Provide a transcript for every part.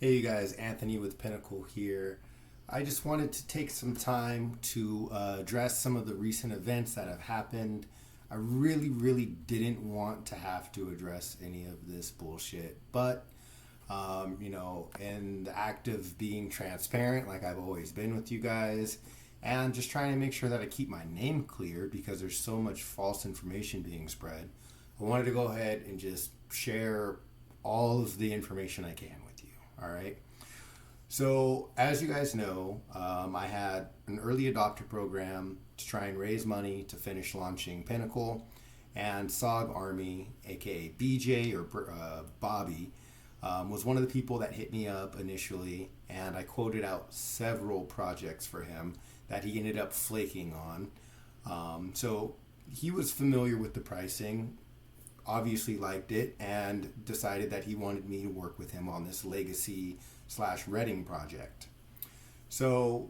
Hey you guys, Anthony with Pinnacle here. I just wanted to take some time to address some of the recent events that have happened. I really didn't want to have to address any of this bullshit, but in the act of being transparent, like I've always been with you guys, and just trying to make sure that I keep my name clear because there's so much false information being spread, I wanted to go ahead and just share all of the information I can with you. All right. So, as you guys know, I had an early adopter program to try and raise money to finish launching Pinnacle, and SOB Army, aka BJ or Bobby, was one of the people that hit me up initially, and I quoted out several projects for him that he ended up flaking on. So he was familiar with the pricing, obviously liked it, and decided that he wanted me to work with him on this legacy/Reading project. So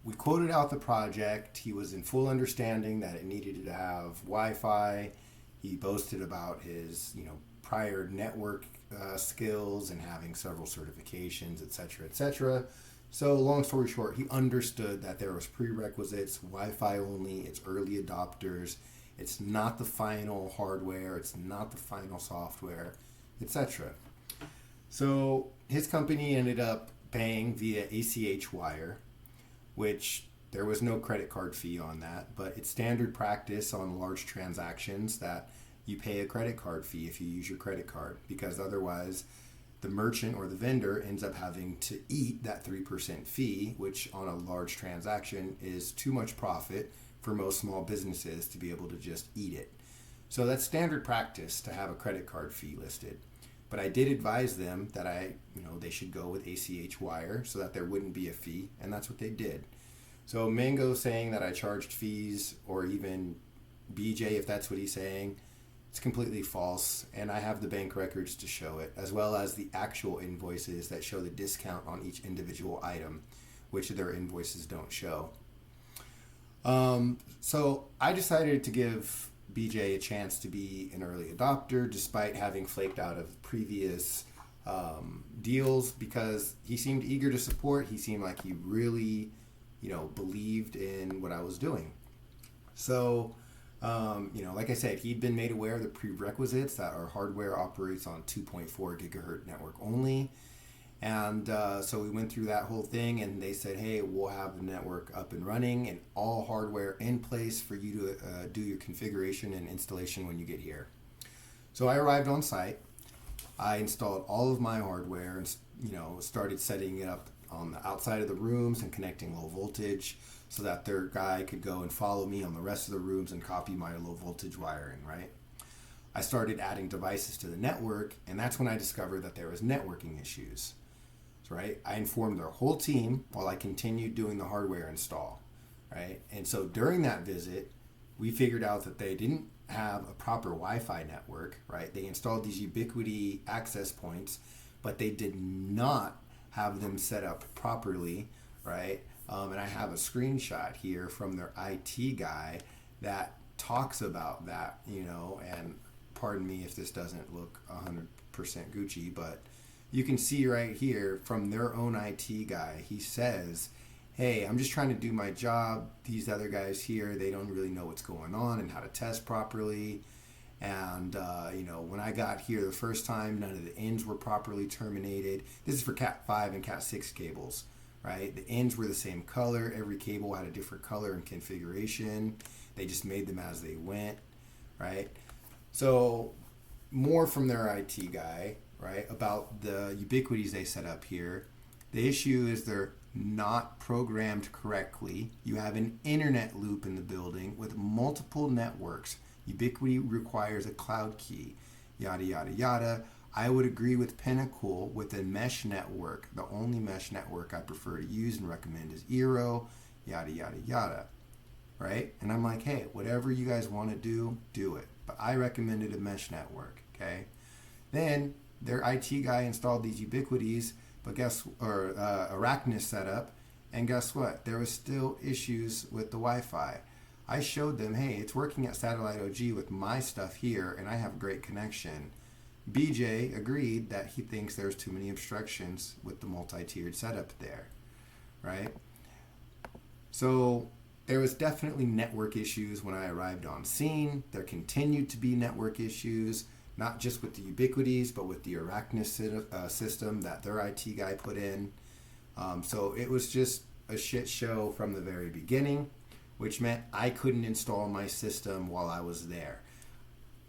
we quoted out the project. He was in full understanding that it needed to have Wi-Fi. He boasted about his, prior network skills and having several certifications, etc., etc. So long story short, he understood that there was prerequisites, Wi-Fi only, it's early adopters. It's not the final hardware, it's not the final software, etc. So his company ended up paying via ACH wire, which there was no credit card fee on that, but it's standard practice on large transactions that you pay a credit card fee if you use your credit card, because otherwise the merchant or the vendor ends up having to eat that 3% fee, which on a large transaction is too much profit for most small businesses to be able to just eat it. So that's standard practice to have a credit card fee listed. But I did advise them that they should go with ACH wire so that there wouldn't be a fee, and that's what they did. So Mango saying that I charged fees, or even BJ, if that's what he's saying, it's completely false, and I have the bank records to show it, as well as the actual invoices that show the discount on each individual item, which their invoices don't show. So I decided to give BJ a chance to be an early adopter despite having flaked out of previous deals, because he seemed eager to support. He seemed like he really, believed in what I was doing. So, like I said, he'd been made aware of the prerequisites that our hardware operates on 2.4 gigahertz network only. And so we went through that whole thing, and they said, hey, we'll have the network up and running and all hardware in place for you to do your configuration and installation when you get here. So I arrived on site. I installed all of my hardware and started setting it up on the outside of the rooms and connecting low voltage so that their guy could go and follow me on the rest of the rooms and copy my low voltage wiring, right? I started adding devices to the network, and that's when I discovered that there was networking issues. Right? I informed their whole team while I continued doing the hardware install, right? And so during that visit, we figured out that they didn't have a proper Wi-Fi network, right? They installed these Ubiquiti access points, but they did not have them set up properly, right? And I have a screenshot here from their IT guy that talks about that, and pardon me if this doesn't look 100% Gucci, but you can see right here from their own IT guy, he says, hey, I'm just trying to do my job. These other guys here, they don't really know what's going on and how to test properly. And, when I got here the first time, none of the ends were properly terminated. This is for Cat 5 and Cat 6 cables, right? The ends were the same color. Every cable had a different color and configuration. They just made them as they went, right? So more from their IT guy, right, about the Ubiquities they set up here. The issue is they're not programmed correctly. You have an internet loop in the building with multiple networks. Ubiquiti requires a cloud key, yada, yada, yada. I would agree with Pinnacle with a mesh network. The only mesh network I prefer to use and recommend is Eero, yada, yada, yada, right? And I'm like, hey, whatever you guys want to do it. But I recommended a mesh network, okay? Then their IT guy installed these Ubiquities, but Arachnus setup, and guess what? There was still issues with the Wi-Fi. I showed them, hey, it's working at Satellite OG with my stuff here, and I have a great connection. BJ agreed that he thinks there's too many obstructions with the multi-tiered setup there, right? So there was definitely network issues when I arrived on scene. There continued to be network issues, not just with the Ubiquitys, but with the Arachnus system that their IT guy put in. So it was just a shit show from the very beginning, which meant I couldn't install my system while I was there.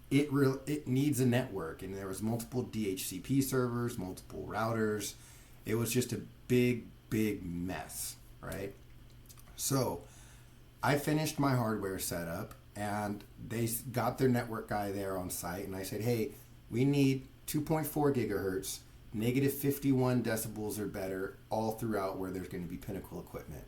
It needs a network, and there was multiple DHCP servers, multiple routers. It was just a big mess, right? So I finished my hardware setup, and they got their network guy there on site, and I said, hey, we need 2.4 gigahertz, negative 51 decibels or better all throughout where there's going to be Pinnacle equipment.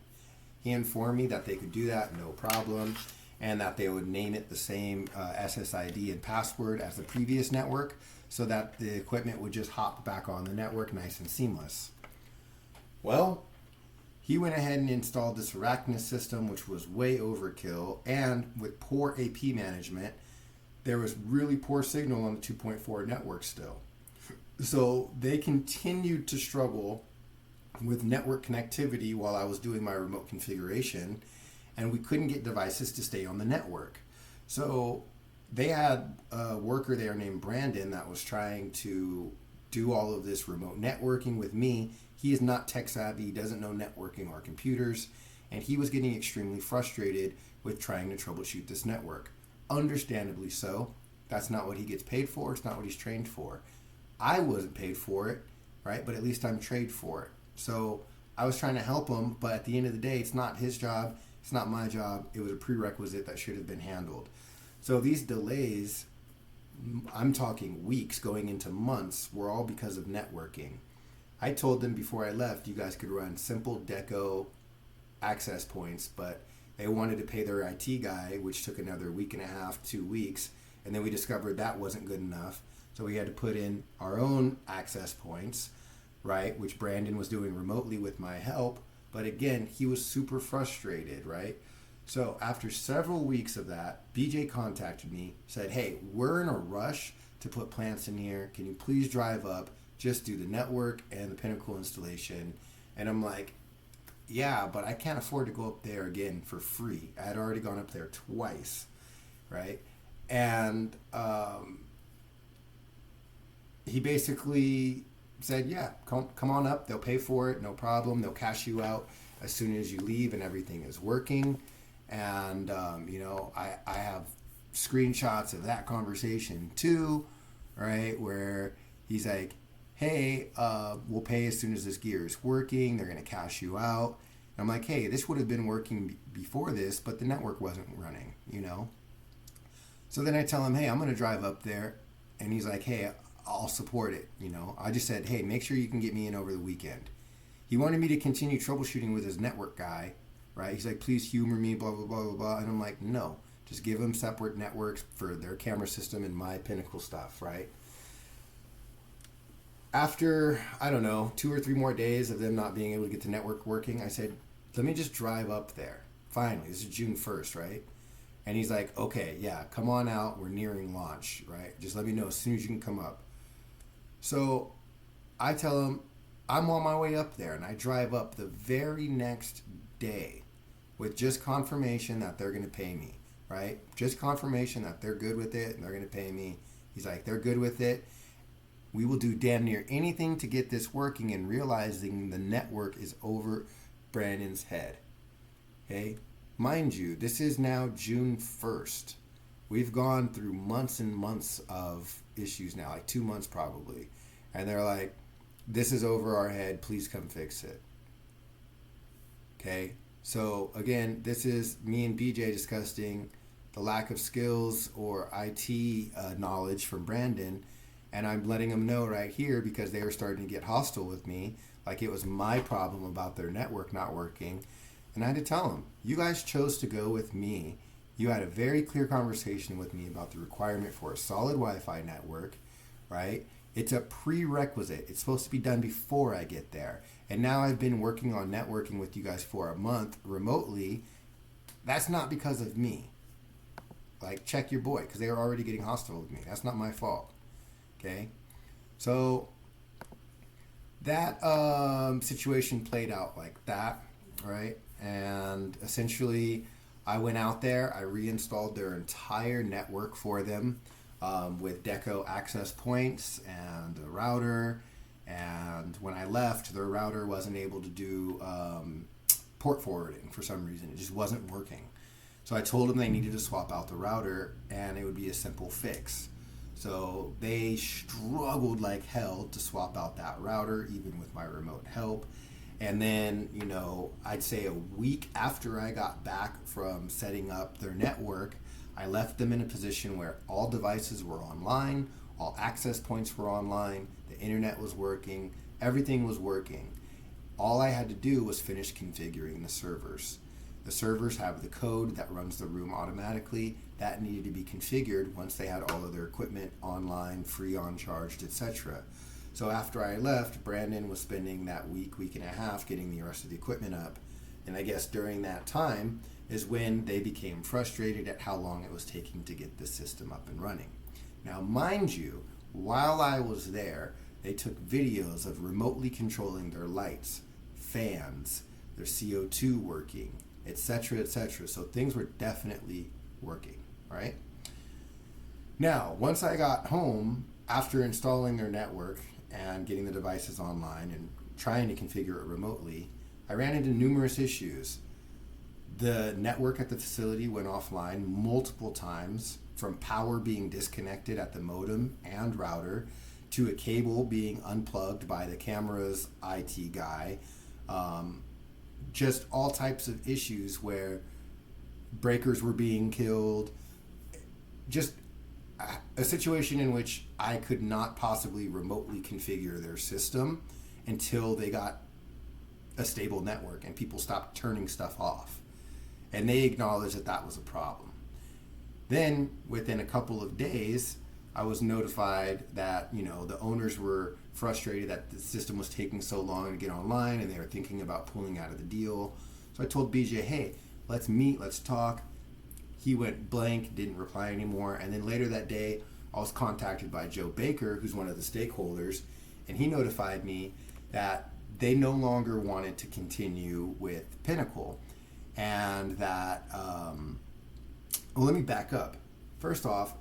He informed me that they could do that, no problem, and that they would name it the same SSID and password as the previous network so that the equipment would just hop back on the network nice and seamless. Well, he went ahead and installed this Arachnus system, which was way overkill, and with poor AP management, there was really poor signal on the 2.4 network still. So they continued to struggle with network connectivity while I was doing my remote configuration, and we couldn't get devices to stay on the network. So they had a worker there named Brandon that was trying to do all of this remote networking with me. He is not tech savvy, he doesn't know networking or computers, and he was getting extremely frustrated with trying to troubleshoot this network. Understandably so. That's not what he gets paid for, it's not what he's trained for. I wasn't paid for it, right? But at least I'm trained for it. So I was trying to help him, but at the end of the day, it's not his job, it's not my job. It was a prerequisite that should have been handled. So these delays, I'm talking weeks going into months, were all because of networking. I told them before I left, you guys could run simple deco access points, but they wanted to pay their IT guy, which took another week and a half, 2 weeks, and then we discovered that wasn't good enough. So we had to put in our own access points, right, which Brandon was doing remotely with my help. But again, he was super frustrated, right? So after several weeks of that, BJ contacted me, said, hey, we're in a rush to put plants in here. Can you please drive up, just do the network and the Pinnacle installation? And I'm like, yeah, but I can't afford to go up there again for free. I had already gone up there twice, right? And he basically said, yeah, come on up. They'll pay for it. No problem. They'll cash you out as soon as you leave and everything is working. And, I have screenshots of that conversation too, right? Where he's like, hey, we'll pay as soon as this gear is working. They're going to cash you out. And I'm like, hey, this would have been working before this, but the network wasn't running, So then I tell him, hey, I'm going to drive up there. And he's like, hey, I'll support it. I just said, hey, make sure you can get me in over the weekend. He wanted me to continue troubleshooting with his network guy, right? He's like, please humor me, blah, blah, blah, blah, blah. And I'm like, no, just give them separate networks for their camera system and my Pinnacle stuff, right? After, 2 or 3 more days of them not being able to get the network working, I said, let me just drive up there. Finally, this is June 1st, right? And he's like, okay, yeah, come on out. We're nearing launch, right? Just let me know as soon as you can come up. So I tell him I'm on my way up there, and I drive up the very next day with just confirmation that they're going to pay me, right? Just confirmation that they're good with it and they're going to pay me. He's like, they're good with it. We will do damn near anything to get this working, and realizing the network is over Brandon's head. Okay? Mind you, this is now June 1st. We've gone through months and months of issues now, like 2 months probably. And they're like, this is over our head, please come fix it. Okay? So again, this is me and BJ discussing the lack of skills or IT knowledge from Brandon. And I'm letting them know right here because they were starting to get hostile with me, like it was my problem about their network not working. And I had to tell them, you guys chose to go with me. You had a very clear conversation with me about the requirement for a solid Wi-Fi network, right? It's a prerequisite. It's supposed to be done before I get there. And now I've been working on networking with you guys for a month remotely. That's not because of me. Like, check your boy, because they were already getting hostile with me. That's not my fault. Okay? So that situation played out like that, right? And essentially, I went out there, I reinstalled their entire network for them with Deco access points and a router. And when I left, their router wasn't able to do port forwarding for some reason. It just wasn't working. So I told them they needed to swap out the router, and it would be a simple fix. So they struggled like hell to swap out that router, even with my remote help. And then, I'd say a week after I got back from setting up their network, I left them in a position where all devices were online, all access points were online, the internet was working, everything was working. All I had to do was finish configuring the servers. The servers have the code that runs the room automatically. That needed to be configured once they had all of their equipment online, free on charged, etc. So after I left, Brandon was spending that week and a half getting the rest of the equipment up. And I guess during that time is when they became frustrated at how long it was taking to get the system up and running. Now, mind you, while I was there, they took videos of remotely controlling their lights, fans, their CO2 working, etc., etc. So things were definitely working, right? Now, once I got home, after installing their network and getting the devices online and trying to configure it remotely, I ran into numerous issues. The network at the facility went offline multiple times, from power being disconnected at the modem and router to a cable being unplugged by the camera's IT guy. Just all types of issues where breakers were being killed. Just a situation in which I could not possibly remotely configure their system until they got a stable network and people stopped turning stuff off. And they acknowledged that that was a problem. Then, within a couple of days, I was notified that, the owners were frustrated that the system was taking so long to get online and they were thinking about pulling out of the deal. So I told BJ, hey, let's meet, let's talk. He went blank, didn't reply anymore. And then later that day, I was contacted by Joe Baker, who's one of the stakeholders, and he notified me that they no longer wanted to continue with Pinnacle. And that, let me back up. First off,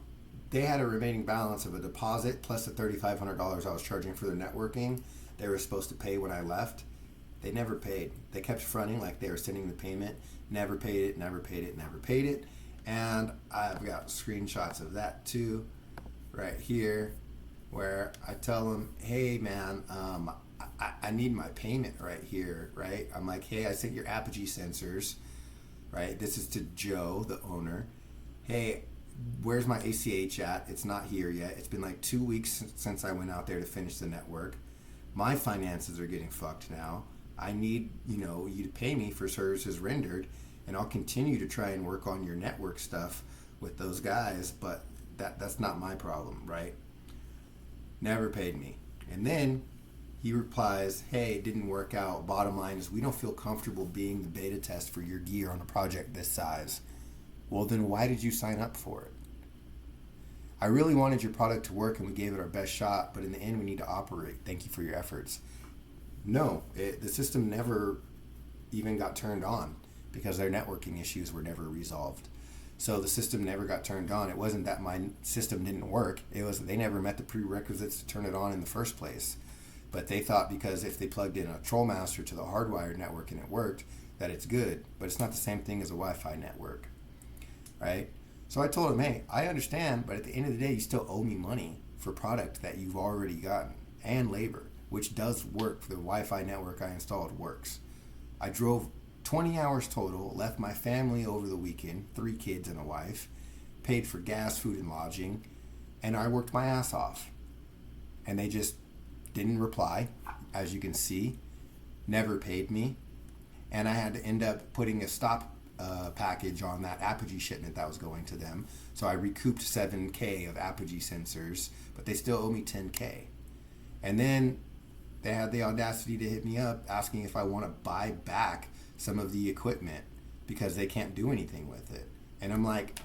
they had a remaining balance of a deposit plus the $3,500 I was charging for their networking they were supposed to pay when I left. They never paid. They kept fronting like they were sending the payment. Never paid it, never paid it, never paid it. And I've got screenshots of that too, right here, where I tell them, hey man, I need my payment right here, right? I'm like, hey, I sent your Apogee sensors, right? This is to Joe, the owner. Hey, where's my ACH at? It's not here yet. It's been like 2 weeks since I went out there to finish the network. My finances are getting fucked now. I need, you to pay me for services rendered, and I'll continue to try and work on your network stuff with those guys, but that's not my problem, right? Never paid me. And then he replies, hey, it didn't work out. Bottom line is we don't feel comfortable being the beta test for your gear on a project this size. Well, then why did you sign up for it? I really wanted your product to work and we gave it our best shot, but in the end we need to operate. Thank you for your efforts. No, the system never even got turned on because their networking issues were never resolved. So the system never got turned on. It wasn't that my system didn't work. It was they never met the prerequisites to turn it on in the first place. But they thought because if they plugged in a Trollmaster to the hardwired network and it worked, that it's good. But it's not the same thing as a Wi-Fi network, right? So I told him, hey, I understand, but at the end of the day, you still owe me money for product that you've already gotten and labor, which does work. For the Wi-Fi network I installed works. I drove 20 hours total, left my family over the weekend, 3 kids and a wife, paid for gas, food, and lodging, and I worked my ass off. And they just didn't reply, as you can see, never paid me, and I had to end up putting a stop package on that Apogee shipment that was going to them. So I recouped $7,000 of Apogee sensors, but they still owe me $10,000. And then they had the audacity to hit me up asking if I want to buy back some of the equipment because they can't do anything with it. And I'm like,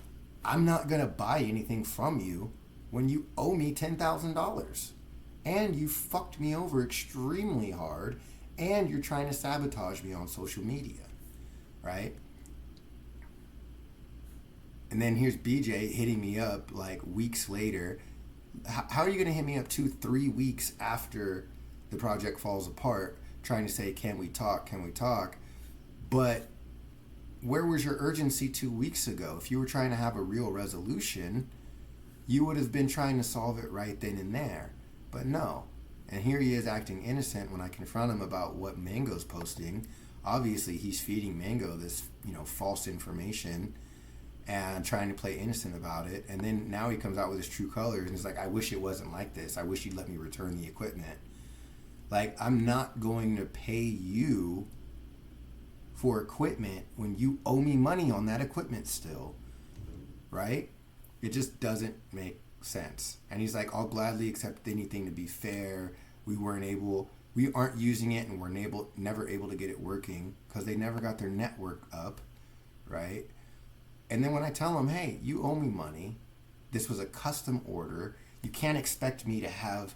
I'm not going to buy anything from you when you owe me $10,000. and you fucked me over extremely hard, and you're trying to sabotage me on social media, right? And then here's BJ hitting me up like weeks later. How are you going to hit me up 2-3 weeks after the project falls apart, trying to say, can we talk? Can we talk? But where was your urgency 2 weeks ago? If you were trying to have a real resolution, you would have been trying to solve it right then and there. But no. And here he is acting innocent when I confront him about what Mango's posting. Obviously, he's feeding Mango this, false information and trying to play innocent about it. And then now he comes out with his true colors and he's like, I wish it wasn't like this. I wish you'd let me return the equipment. Like, I'm not going to pay you for equipment when you owe me money on that equipment still, right? It just doesn't make sense. And he's like, I'll gladly accept anything to be fair. We aren't using it, and we're never able to get it working because they never got their network up, right? And then when I tell them, hey, you owe me money, this was a custom order, you can't expect me to have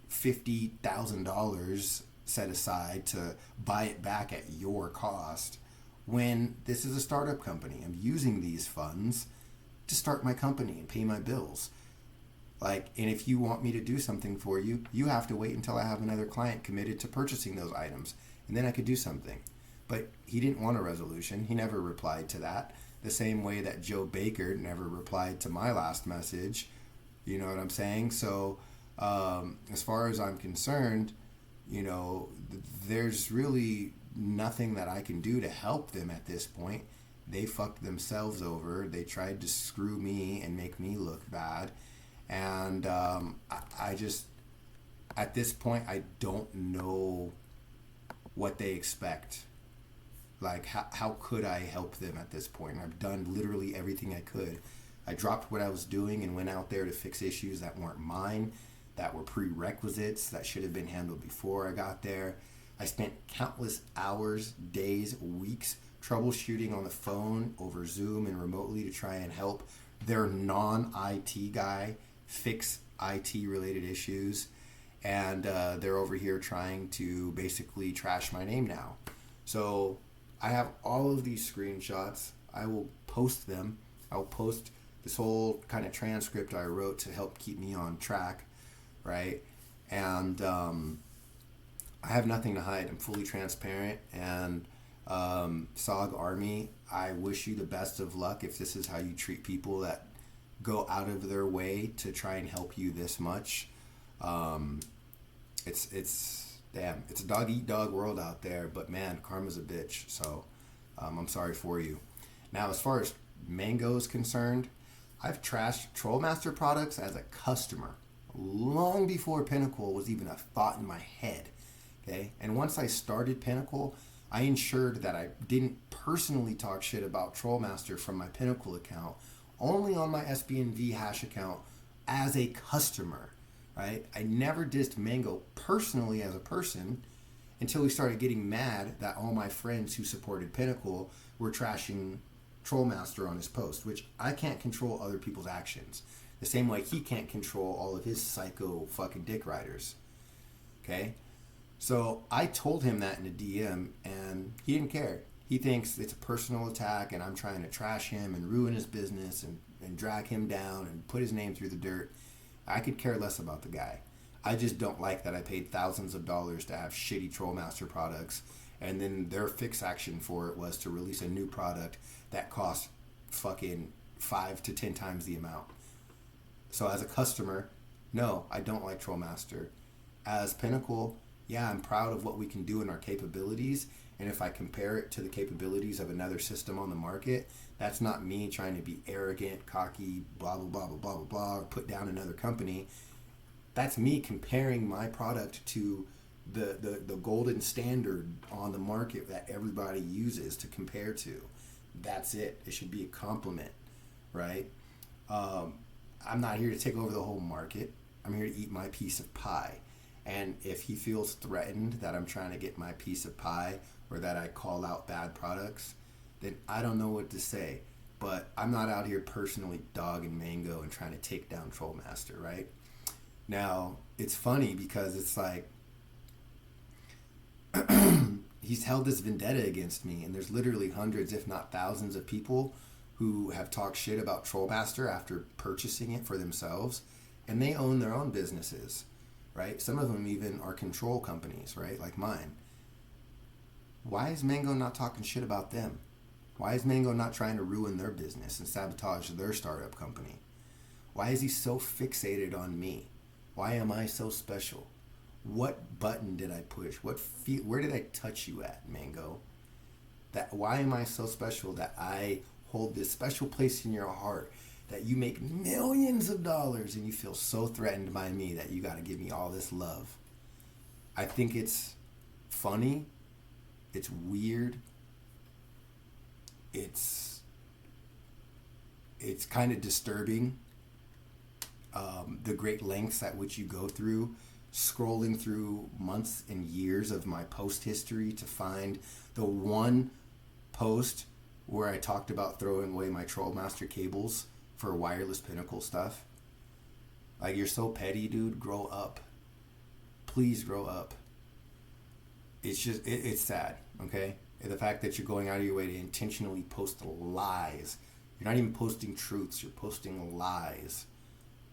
$50,000 set aside to buy it back at your cost when this is a startup company. I'm using these funds to start my company and pay my bills. And if you want me to do something for you, you have to wait until I have another client committed to purchasing those items, and then I could do something. But he didn't want a resolution. He never replied to that. The same way that Joe Baker never replied to my last message. You know what I'm saying? So as far as I'm concerned, there's really nothing that I can do to help them at this point. They fucked themselves over. They tried to screw me and make me look bad. And I just, at this point, I don't know what they expect. Like, how could I help them at this point? I've done literally everything I could. I dropped what I was doing and went out there to fix issues that weren't mine, that were prerequisites, that should have been handled before I got there. I spent countless hours, days, weeks troubleshooting on the phone, over Zoom, and remotely to try and help their non-IT guy fix IT-related issues. And they're over here trying to basically trash my name now. So I have all of these screenshots. I will post them. I'll post this whole kind of transcript I wrote to help keep me on track, right? And I have nothing to hide. I'm fully transparent. And SOG Army, I wish you the best of luck if this is how you treat people that go out of their way to try and help you this much. It's a dog eat dog world out there, but man, karma's a bitch. So I'm sorry for you. Now, as far as Mango is concerned, I've trashed Trollmaster products as a customer long before Pinnacle was even a thought in my head. Okay, and once I started Pinnacle, I ensured that I didn't personally talk shit about Trollmaster from my Pinnacle account, only on my SBNV hash account as a customer. Right? I never dissed Mango personally as a person until we started getting mad that all my friends who supported Pinnacle were trashing Trollmaster on his post, which I can't control other people's actions. The same way he can't control all of his psycho fucking dick riders. Okay? So I told him that in a DM and he didn't care. He thinks it's a personal attack and I'm trying to trash him and ruin his business and drag him down and put his name through the dirt. I could care less about the guy. I just don't like that I paid thousands of dollars to have shitty Trollmaster products, and then their fix action for it was to release a new product that cost fucking 5 to 10 times the amount. So as a customer, no, I don't like Trollmaster. As Pinnacle, yeah, I'm proud of what we can do in our capabilities, and if I compare it to the capabilities of another system on the market, that's not me trying to be arrogant, cocky, blah, blah, blah, blah, blah, blah, blah, or put down another company. That's me comparing my product to the golden standard on the market that everybody uses to compare to. That's it. It should be a compliment, right? I'm not here to take over the whole market. I'm here to eat my piece of pie. And if he feels threatened that I'm trying to get my piece of pie or that I call out bad products, then I don't know what to say. But I'm not out here personally dogging Mango and trying to take down Trollmaster, right? Now, it's funny because it's like he's held this vendetta against me, and there's literally hundreds, if not thousands, of people who have talked shit about Trollmaster after purchasing it for themselves, and they own their own businesses, right? Some of them even are control companies, right? Like mine. Why is Mango not talking shit about them? Why is Mango not trying to ruin their business and sabotage their startup company? Why is he so fixated on me? Why am I so special? What button did I push? Where did I touch you at, Mango? Why am I so special that I hold this special place in your heart, that you make millions of dollars and you feel so threatened by me that you got to give me all this love? I think it's funny. It's weird. It's kind of disturbing, the great lengths at which you go through, scrolling through months and years of my post history to find the one post where I talked about throwing away my Trollmaster cables for wireless Pinnacle stuff. Like, you're so petty, dude. Grow up. Please grow up. It's sad, okay? The fact that you're going out of your way to intentionally post lies. You're not even posting truths. You're posting lies.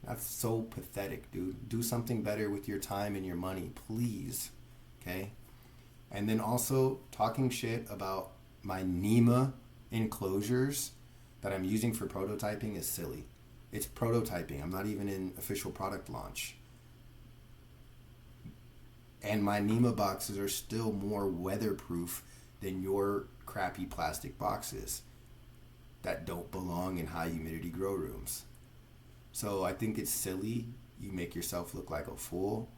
That's so pathetic, dude. Do something better with your time and your money, please. Okay? And then also, talking shit about my NEMA enclosures that I'm using for prototyping is silly. It's prototyping. I'm not even in official product launch. And my NEMA boxes are still more weatherproof than your crappy plastic boxes that don't belong in high humidity grow rooms. So I think it's silly. You make yourself look like a fool.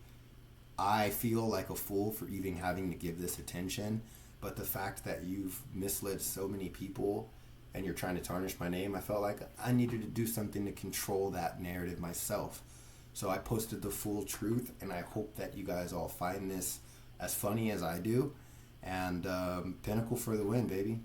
I feel like a fool for even having to give this attention, but the fact that you've misled so many people and you're trying to tarnish my name, I felt like I needed to do something to control that narrative myself. So I posted the full truth, and I hope that you guys all find this as funny as I do. And Pinnacle for the win, baby.